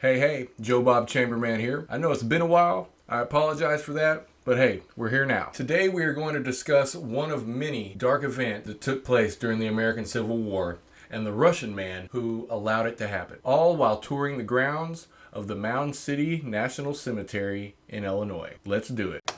Hey, Joe Bob Chamberman here. I know it's been a while. I apologize for that. But hey, we're here now. Today we are going to discuss one of many dark events that took place during the American Civil War and the Russian man who allowed it to happen, all while touring the grounds of the Mound City National Cemetery in Illinois. Let's do it.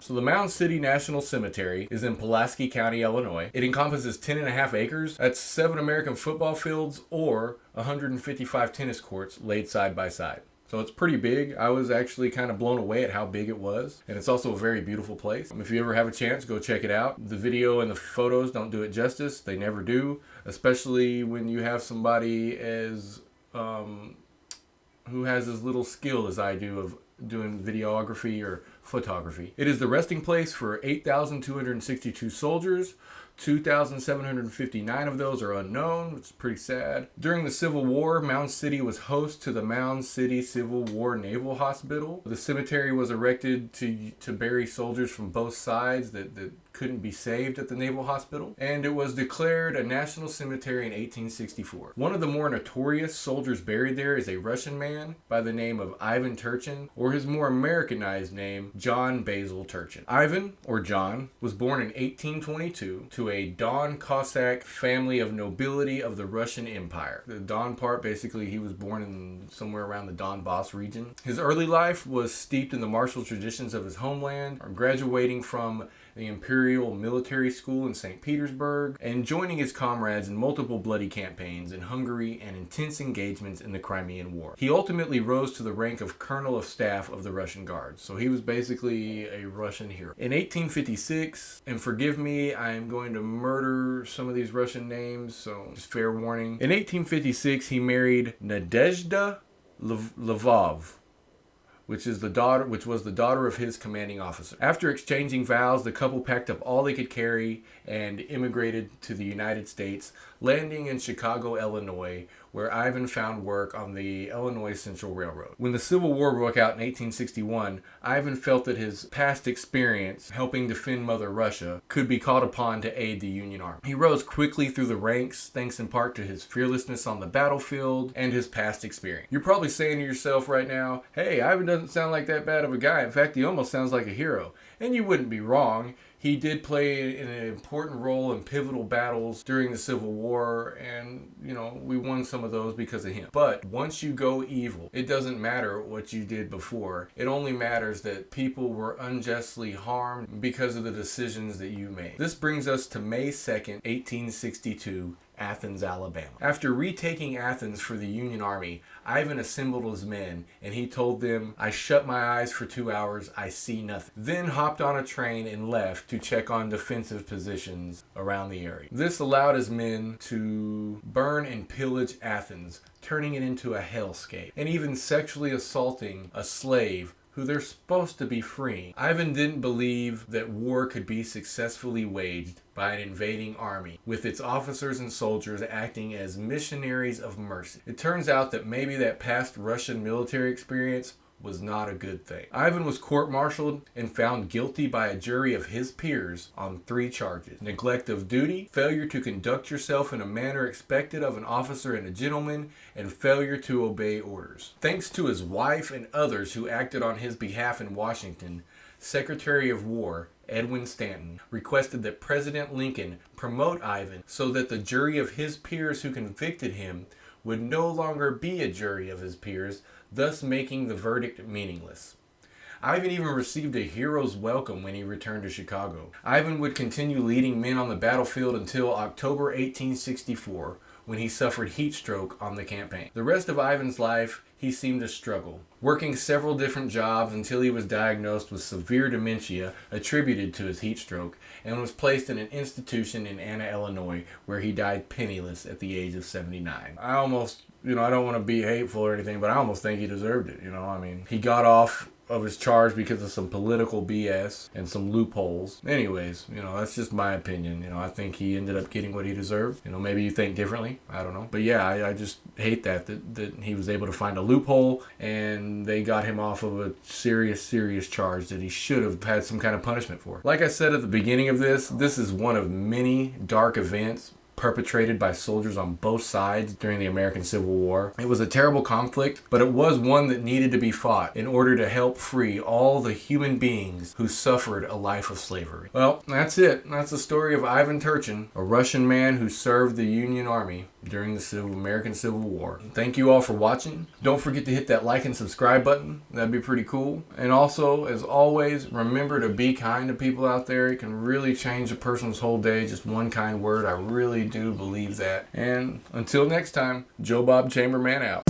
So the Mound City National Cemetery is in Pulaski County, Illinois. It encompasses 10.5 acres. That's 7 American football fields or 155 tennis courts laid side by side. So it's pretty big. I was actually kind of blown away at how big it was. And it's also a very beautiful place. If you ever have a chance, go check it out. The video and the photos don't do it justice. They never do. Especially when you have somebody as who has as little skill as I do of doing videography or photography. It is the resting place for 8,262 soldiers. 2,759 of those are unknown, which is pretty sad. During the Civil War, Mound City was host to the Mound City Civil War Naval Hospital. The cemetery was erected to bury soldiers from both sides that couldn't be saved at the Naval Hospital, and it was declared a national cemetery in 1864. One of the more notorious soldiers buried there is a Russian man by the name of Ivan Turchin, or his more Americanized name, John Basil Turchin. Ivan, or John, was born in 1822 to a Don Cossack family of nobility of the Russian Empire. The Don part, basically, he was born in somewhere around the Donbass region. His early life was steeped in the martial traditions of his homeland, graduating from the Imperial Military School in St. Petersburg, and joining his comrades in multiple bloody campaigns in Hungary and intense engagements in the Crimean War. He ultimately rose to the rank of Colonel of Staff of the Russian Guards, so he was basically a Russian hero. In 1856, and forgive me, I am going to murder some of these Russian names, so just fair warning. In 1856, he married Nadezhda Lvov, which was the daughter of his commanding officer. After exchanging vows, the couple packed up all they could carry and immigrated to the United States, landing in Chicago, Illinois, where Ivan found work on the Illinois Central Railroad. When the Civil War broke out in 1861, Ivan felt that his past experience helping defend Mother Russia could be called upon to aid the Union Army. He rose quickly through the ranks, thanks in part to his fearlessness on the battlefield and his past experience. You're probably saying to yourself right now, hey, Ivan doesn't sound like that bad of a guy. In fact, he almost sounds like a hero. And you wouldn't be wrong. He did play an important role in pivotal battles during the Civil War, and, we won some of those because of him. But once you go evil, it doesn't matter what you did before. It only matters that people were unjustly harmed because of the decisions that you made. This brings us to May 2nd, 1862, Athens, Alabama. After retaking Athens for the Union Army, Ivan assembled his men, and he told them, I shut my eyes for 2 hours, I see nothing. Then hopped on a train and left to check on defensive positions around the area. This allowed his men to burn and pillage Athens, turning it into a hellscape, and even sexually assaulting a slave who they're supposed to be freeing. Ivan didn't believe that war could be successfully waged by an invading army, with its officers and soldiers acting as missionaries of mercy. It turns out that maybe that past Russian military experience was not a good thing. Ivan was court-martialed and found guilty by a jury of his peers on 3 charges: neglect of duty, failure to conduct yourself in a manner expected of an officer and a gentleman, and failure to obey orders. Thanks to his wife and others who acted on his behalf in Washington, Secretary of War Edwin Stanton requested that President Lincoln promote Ivan so that the jury of his peers who convicted him would no longer be a jury of his peers, thus making the verdict meaningless. Ivan even received a hero's welcome when he returned to Chicago. Ivan would continue leading men on the battlefield until October 1864, when he suffered heat stroke on the campaign. The rest of Ivan's life, he seemed to struggle, working several different jobs until he was diagnosed with severe dementia attributed to his heat stroke and was placed in an institution in Anna, Illinois, where he died penniless at the age of 79. I almost, I don't want to be hateful or anything, but I almost think he deserved it. He got off of his charge because of some political BS and some loopholes. Anyways, that's just my opinion. I think he ended up getting what he deserved. Maybe you think differently. I don't know. But yeah, I just hate that he was able to find a loophole and they got him off of a serious charge that he should have had some kind of punishment for. Like I said at the beginning of this is one of many dark events perpetrated by soldiers on both sides during the American Civil War. It was a terrible conflict, but it was one that needed to be fought in order to help free all the human beings who suffered a life of slavery. Well, that's it. That's the story of Ivan Turchin, a Russian man who served the Union Army during the American Civil War. Thank you all for watching. Don't forget to hit that like and subscribe button. That'd be pretty cool. And also, as always, remember to be kind to people out there. It can really change a person's whole day. Just one kind word. I really do believe that. And until next time, Joe Bob Chamberman out.